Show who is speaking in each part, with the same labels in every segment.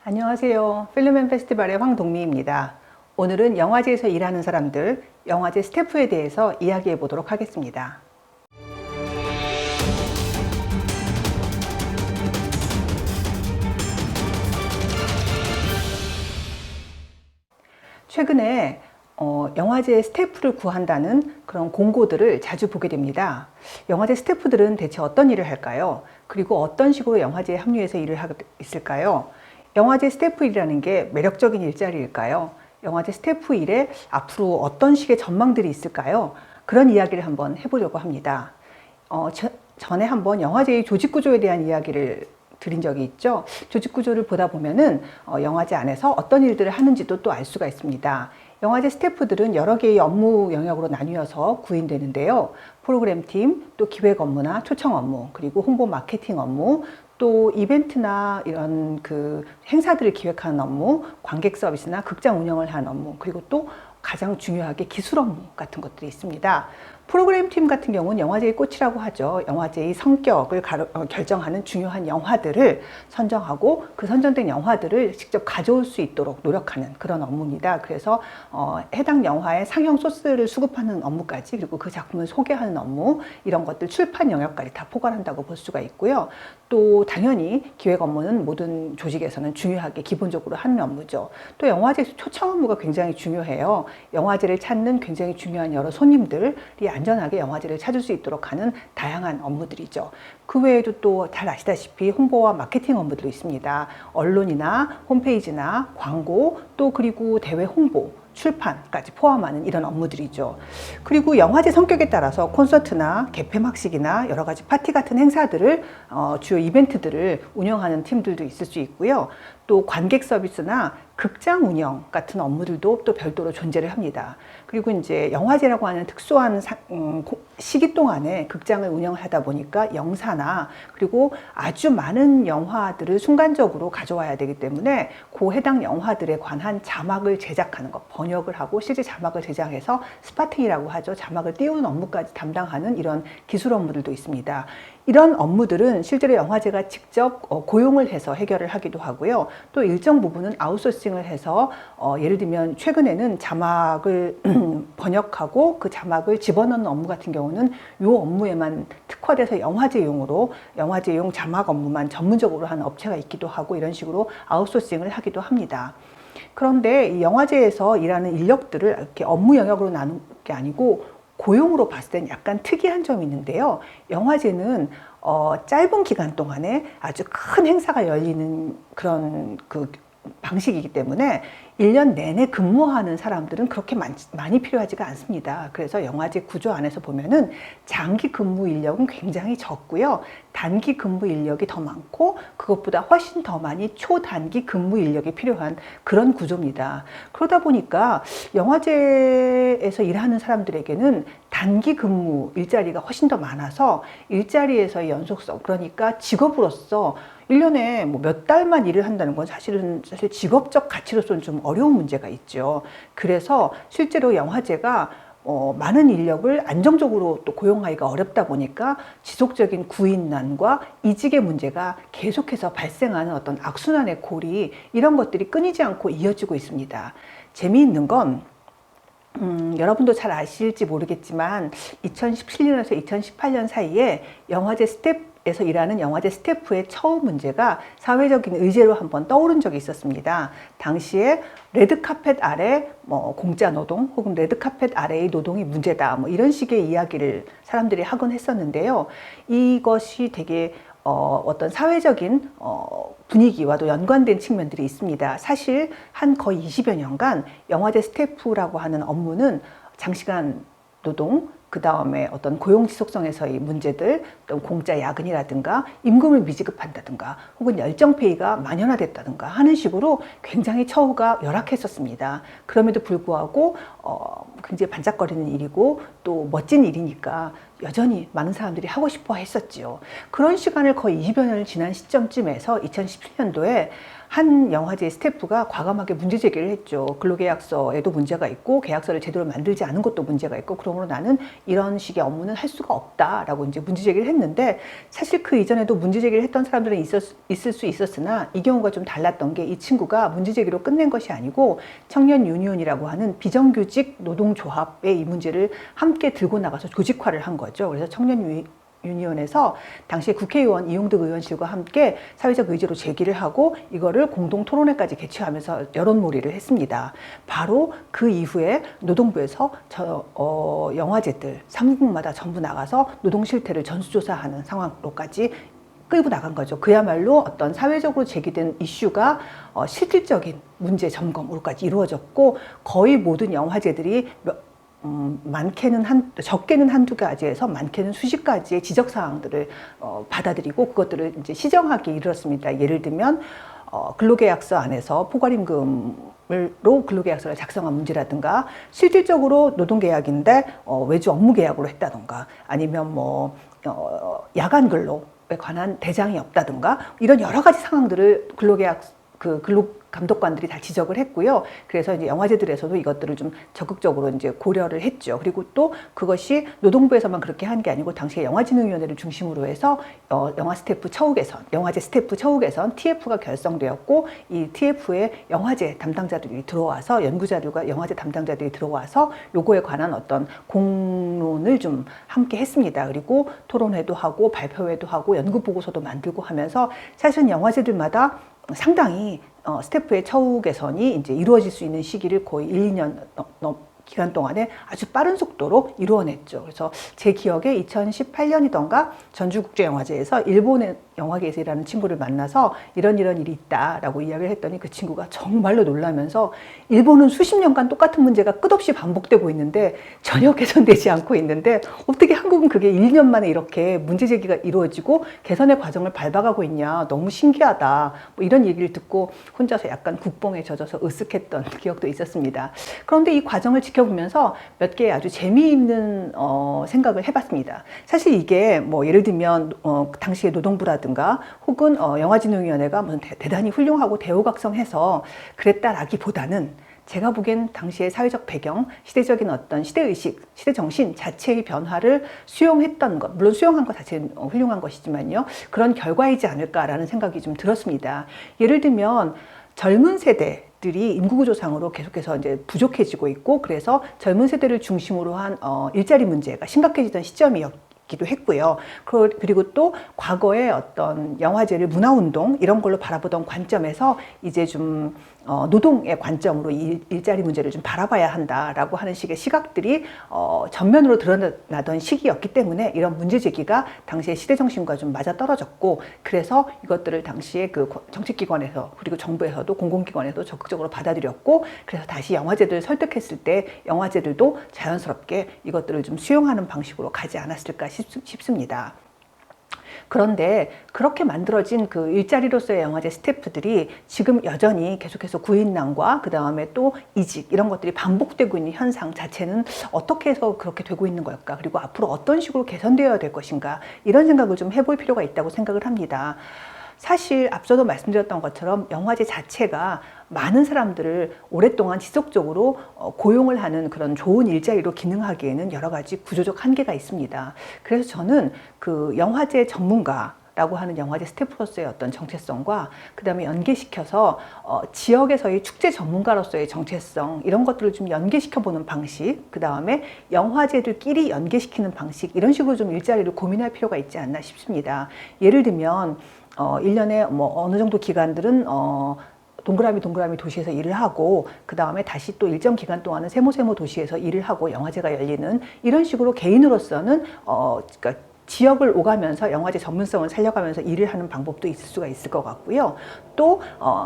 Speaker 1: 안녕하세요. 필름앤 페스티벌의 황동미입니다. 오늘은 영화제에서 일하는 사람들, 영화제 스태프에 대해서 이야기해 보도록 하겠습니다. 최근에 영화제 스태프를 구한다는 그런 공고들을 자주 보게 됩니다. 영화제 스태프들은 대체 어떤 일을 할까요? 그리고 어떤 식으로 영화제에 합류해서 일을 하고 있을까요? 영화제 스태프 일이라는 게 매력적인 일자리일까요? 영화제 스태프 일에 앞으로 어떤 식의 전망들이 있을까요? 그런 이야기를 한번 해보려고 합니다. 전에 한번 영화제의 조직 구조에 대한 이야기를 드린 적이 있죠. 조직 구조를 보다 보면은 영화제 안에서 어떤 일들을 하는지도 또 알 수가 있습니다. 영화제 스태프들은 여러 개의 업무 영역으로 나뉘어서 구인되는데요. 프로그램 팀, 또 기획 업무나 초청 업무, 그리고 홍보 마케팅 업무, 또 이벤트나 이런 그 행사들을 기획하는 업무, 관객 서비스나 극장 운영을 하는 업무, 그리고 또 가장 중요하게 기술 업무 같은 것들이 있습니다. 프로그램 팀 같은 경우는 영화제의 꽃이라고 하죠. 영화제의 성격을 결정하는 중요한 영화들을 선정하고 그 선정된 영화들을 직접 가져올 수 있도록 노력하는 그런 업무입니다. 그래서 해당 영화의 상영 소스를 수급하는 업무까지, 그리고 그 작품을 소개하는 업무, 이런 것들 출판 영역까지 다 포괄한다고 볼 수가 있고요. 또 당연히 기획 업무는 모든 조직에서는 중요하게 기본적으로 하는 업무죠. 또 영화제에서 초청 업무가 굉장히 중요해요. 영화제를 찾는 굉장히 중요한 여러 손님들이 안전하게 영화제를 찾을 수 있도록 하는 다양한 업무들이죠. 그 외에도 또 잘 아시다시피 홍보와 마케팅 업무도 있습니다. 언론이나 홈페이지나 광고, 또 그리고 대회 홍보, 출판까지 포함하는 이런 업무들이죠. 그리고 영화제 성격에 따라서 콘서트나 개폐막식이나 여러 가지 파티 같은 행사들을 주요 이벤트들을 운영하는 팀들도 있을 수 있고요. 또 관객 서비스나 극장 운영 같은 업무들도 또 별도로 존재를 합니다. 그리고 이제 영화제라고 하는 특수한 시기 동안에 극장을 운영을 하다 보니까 영사나 그리고 아주 많은 영화들을 순간적으로 가져와야 되기 때문에 그 해당 영화들에 관한 자막을 제작하는 것, 번역을 하고 실제 자막을 제작해서 스파팅이라고 하죠. 자막을 띄우는 업무까지 담당하는 이런 기술 업무들도 있습니다. 이런 업무들은 실제로 영화제가 직접 고용을 해서 해결을 하기도 하고요. 또 일정 부분은 아웃소싱을 해서 예를 들면 최근에는 자막을 번역하고 그 자막을 집어넣는 업무 같은 경우는 이 업무에만 특화돼서 영화제용으로 영화제용 자막 업무만 전문적으로 하는 업체가 있기도 하고, 이런 식으로 아웃소싱을 하기도 합니다. 그런데 이 영화제에서 일하는 인력들을 이렇게 업무 영역으로 나눈 게 아니고 고용으로 봤을 땐 약간 특이한 점이 있는데요. 영화제는 짧은 기간 동안에 아주 큰 행사가 열리는 그런 그 방식이기 때문에 1년 내내 근무하는 사람들은 그렇게 많이 필요하지가 않습니다. 그래서 영화제 구조 안에서 보면은 장기 근무 인력은 굉장히 적고요. 단기 근무 인력이 더 많고, 그것보다 훨씬 더 많이 초단기 근무 인력이 필요한 그런 구조입니다. 그러다 보니까 영화제에서 일하는 사람들에게는 단기 근무 일자리가 훨씬 더 많아서 일자리에서의 연속성, 그러니까 직업으로서 1년에 뭐 몇 달만 일을 한다는 건 사실 직업적 가치로서는 좀 어려운 문제가 있죠. 그래서 실제로 영화제가 많은 인력을 안정적으로 또 고용하기가 어렵다 보니까 지속적인 구인난과 이직의 문제가 계속해서 발생하는 어떤 악순환의 고리, 이런 것들이 끊이지 않고 이어지고 있습니다. 재미있는 건 여러분도 잘 아실지 모르겠지만 2017년에서 2018년 사이에 영화제 스태프에서 일하는 영화제 스태프의 처우 문제가 사회적인 의제로 한번 떠오른 적이 있었습니다. 당시에 레드카펫 아래 공짜 노동 혹은 레드카펫 아래의 노동이 문제다, 이런 식의 이야기를 사람들이 하곤 했었는데요. 이것이 되게 어떤 사회적인 분위기와도 연관된 측면들이 있습니다. 사실 한 거의 20여 년간 영화제 스태프라고 하는 업무는 장시간 노동, 그 다음에 어떤 고용 지속성에서의 문제들, 또 공짜 야근이라든가 임금을 미지급한다든가 혹은 열정페이가 만연화됐다든가 하는 식으로 굉장히 처우가 열악했었습니다. 그럼에도 불구하고 굉장히 반짝거리는 일이고 또 멋진 일이니까 여전히 많은 사람들이 하고 싶어 했었지요. 그런 시간을 거의 20여 년을 지난 시점쯤에서 2017년도에 한 영화제 스태프가 과감하게 문제 제기를 했죠. 근로계약서에도 문제가 있고 계약서를 제대로 만들지 않은 것도 문제가 있고, 그러므로 나는 이런 식의 업무는 할 수가 없다라고 이제 문제 제기를 했는데, 사실 그 이전에도 문제 제기를 했던 사람들은 있을 수 있었으나 이 경우가 좀 달랐던 게, 이 친구가 문제 제기로 끝낸 것이 아니고 청년 유니온이라고 하는 비정규직 노동조합의 이 문제를 함께 들고 나가서 조직화를 한 거죠. 그래서 청년 유니온에서 당시 국회의원 이용득 의원실과 함께 사회적 의지로 제기를 하고 이거를 공동 토론회까지 개최하면서 여론몰이를 했습니다. 바로 그 이후에 노동부에서 영화제들 3국마다 전부 나가서 노동 실태를 전수조사하는 상황으로까지 끌고 나간 거죠. 그야말로 어떤 사회적으로 제기된 이슈가 실질적인 문제 점검으로까지 이루어졌고, 거의 모든 영화제들이 적게는 한두 가지에서 많게는 수십 가지의 지적사항들을 받아들이고 그것들을 이제 시정하기 이르렀습니다. 예를 들면 근로계약서 안에서 포괄임금으로 근로계약서를 작성한 문제라든가, 실질적으로 노동계약인데 외주 업무계약으로 했다든가, 아니면 야간 근로에 관한 대장이 없다든가, 이런 여러 가지 상황들을 근로감독관들이 다 지적을 했고요. 그래서 이제 영화제들에서도 이것들을 좀 적극적으로 이제 고려를 했죠. 그리고 또 그것이 노동부에서만 그렇게 한 게 아니고, 당시에 영화진흥위원회를 중심으로 해서 영화제 스태프 처우 개선 TF가 결성되었고, 이 TF에 영화제 담당자들이 들어와서, 연구자들과 영화제 담당자들이 들어와서 요거에 관한 어떤 공론을 좀 함께 했습니다. 그리고 토론회도 하고 발표회도 하고 연구 보고서도 만들고 하면서, 사실은 영화제들마다 상당히 스태프의 처우 개선이 이제 이루어질 수 있는 시기를 거의 1, 2년 기간 동안에 아주 빠른 속도로 이루어냈죠. 그래서 제 기억에 2018년이던가 전주국제영화제에서 일본의 영화계에서 일하는 친구를 만나서 이런 일이 있다라고 이야기를 했더니, 그 친구가 정말로 놀라면서 일본은 수십 년간 똑같은 문제가 끝없이 반복되고 있는데 전혀 개선되지 않고 있는데, 어떻게 한국은 그게 1년 만에 이렇게 문제 제기가 이루어지고 개선의 과정을 밟아가고 있냐, 너무 신기하다, 이런 얘기를 듣고 혼자서 약간 국뽕에 젖어서 으쓱했던 기억도 있었습니다. 그런데 이 과정을 지켜보면서 몇 개의 아주 재미있는 생각을 해봤습니다. 사실 이게 예를 들면 당시에 노동부라든가 혹은 영화진흥위원회가 무슨 대단히 훌륭하고 대우각성해서 그랬다라기보다는, 제가 보기엔 당시의 사회적 배경, 시대적인 어떤 시대의식, 시대정신 자체의 변화를 수용했던 것, 물론 수용한 것 자체는 훌륭한 것이지만요, 그런 결과이지 않을까라는 생각이 좀 들었습니다. 예를 들면 젊은 세대들이 인구구조상으로 계속해서 이제 부족해지고 있고, 그래서 젊은 세대를 중심으로 한 일자리 문제가 심각해지던 시점이었기도 했고요. 그리고 또 과거의 어떤 영화제를 문화운동 이런 걸로 바라보던 관점에서 이제 좀 노동의 관점으로 이 일자리 문제를 좀 바라봐야 한다라고 하는 식의 시각들이 전면으로 드러나던 시기였기 때문에, 이런 문제 제기가 당시의 시대 정신과 좀 맞아떨어졌고, 그래서 이것들을 당시에 그 정책기관에서 그리고 정부에서도 공공기관에서도 적극적으로 받아들였고, 그래서 다시 영화제들을 설득했을 때 영화제들도 자연스럽게 이것들을 좀 수용하는 방식으로 가지 않았을까 싶습니다. 그런데 그렇게 만들어진 그 일자리로서의 영화제 스태프들이 지금 여전히 계속해서 구인난과 그 다음에 또 이직 이런 것들이 반복되고 있는 현상 자체는 어떻게 해서 그렇게 되고 있는 걸까? 그리고 앞으로 어떤 식으로 개선되어야 될 것인가? 이런 생각을 좀 해볼 필요가 있다고 생각을 합니다. 사실 앞서도 말씀드렸던 것처럼 영화제 자체가 많은 사람들을 오랫동안 지속적으로 고용을 하는 그런 좋은 일자리로 기능하기에는 여러 가지 구조적 한계가 있습니다. 그래서 저는 그 영화제 전문가라고 하는 영화제 스태프로서의 어떤 정체성과 그 다음에 연계시켜서 지역에서의 축제 전문가로서의 정체성, 이런 것들을 좀 연계시켜보는 방식, 그 다음에 영화제들끼리 연계시키는 방식, 이런 식으로 좀 일자리를 고민할 필요가 있지 않나 싶습니다. 예를 들면 1년에 어느 정도 기간들은 동그라미 도시에서 일을 하고, 그 다음에 다시 또 일정 기간 동안은 세모 도시에서 일을 하고 영화제가 열리는, 이런 식으로 개인으로서는 그러니까 지역을 오가면서 영화제 전문성을 살려가면서 일을 하는 방법도 있을 수가 있을 것 같고요. 또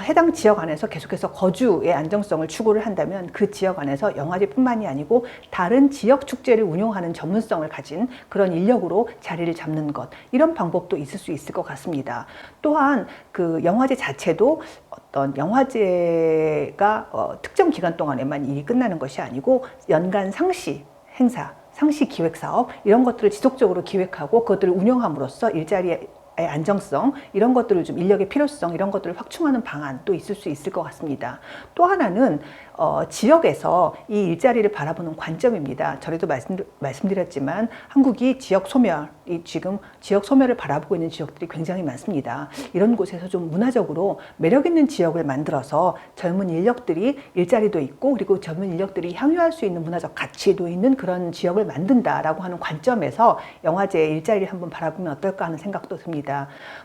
Speaker 1: 해당 지역 안에서 계속해서 거주의 안정성을 추구를 한다면 그 지역 안에서 영화제뿐만이 아니고 다른 지역 축제를 운영하는 전문성을 가진 그런 인력으로 자리를 잡는 것, 이런 방법도 있을 수 있을 것 같습니다. 또한 그 영화제 자체도 어떤 영화제가 특정 기간 동안에만 일이 끝나는 것이 아니고 연간 상시 행사, 상시 기획 사업 이런 것들을 지속적으로 기획하고 그것들을 운영함으로써 일자리의 안정성 이런 것들을 좀 인력의 필요성 이런 것들을 확충하는 방안도 있을 수 있을 것 같습니다. 또 하나는 지역에서 이 일자리를 바라보는 관점입니다. 전에도 말씀드렸지만 한국이 지역 소멸이 지금 지역 소멸을 바라보고 있는 지역들이 굉장히 많습니다. 이런 곳에서 좀 문화적으로 매력 있는 지역을 만들어서 젊은 인력들이 일자리도 있고 그리고 젊은 인력들이 향유할 수 있는 문화적 가치도 있는 그런 지역을 만든다라고 하는 관점에서 영화제의 일자리를 한번 바라보면 어떨까 하는 생각도 듭니다.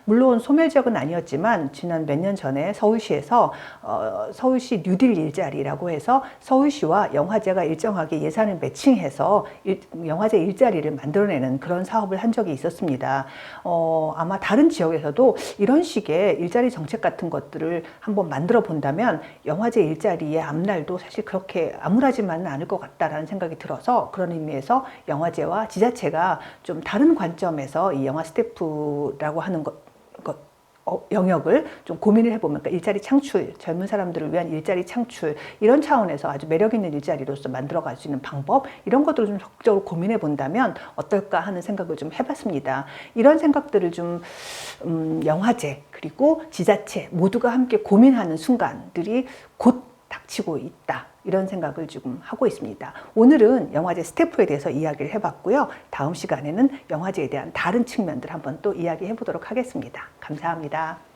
Speaker 1: 물론 소멸 지역은 아니었지만 지난 몇 년 전에 서울시에서 서울시 뉴딜 일자리라고 해서 서울시와 영화제가 일정하게 예산을 매칭해서 영화제 일자리를 만들어내는 그런 사업을 한 적이 있었습니다. 아마 다른 지역에서도 이런 식의 일자리 정책 같은 것들을 한번 만들어 본다면 영화제 일자리의 앞날도 사실 그렇게 암울하지만은 않을 것 같다라는 생각이 들어서 그런 의미에서 영화제와 지자체가 좀 다른 관점에서 이 영화 스태프라고 하는 영역을 좀 고민을 해보면 그러니까 일자리 창출, 젊은 사람들을 위한 일자리 창출 이런 차원에서 아주 매력 있는 일자리로서 만들어갈 수 있는 방법 이런 것들을 좀 적극적으로 고민해 본다면 어떨까 하는 생각을 좀 해봤습니다. 이런 생각들을 좀 영화제 그리고 지자체 모두가 함께 고민하는 순간들이 곧 닥치고 있다. 이런 생각을 지금 하고 있습니다. 오늘은 영화제 스태프에 대해서 이야기를 해봤고요. 다음 시간에는 영화제에 대한 다른 측면들 한번 또 이야기해 보도록 하겠습니다. 감사합니다.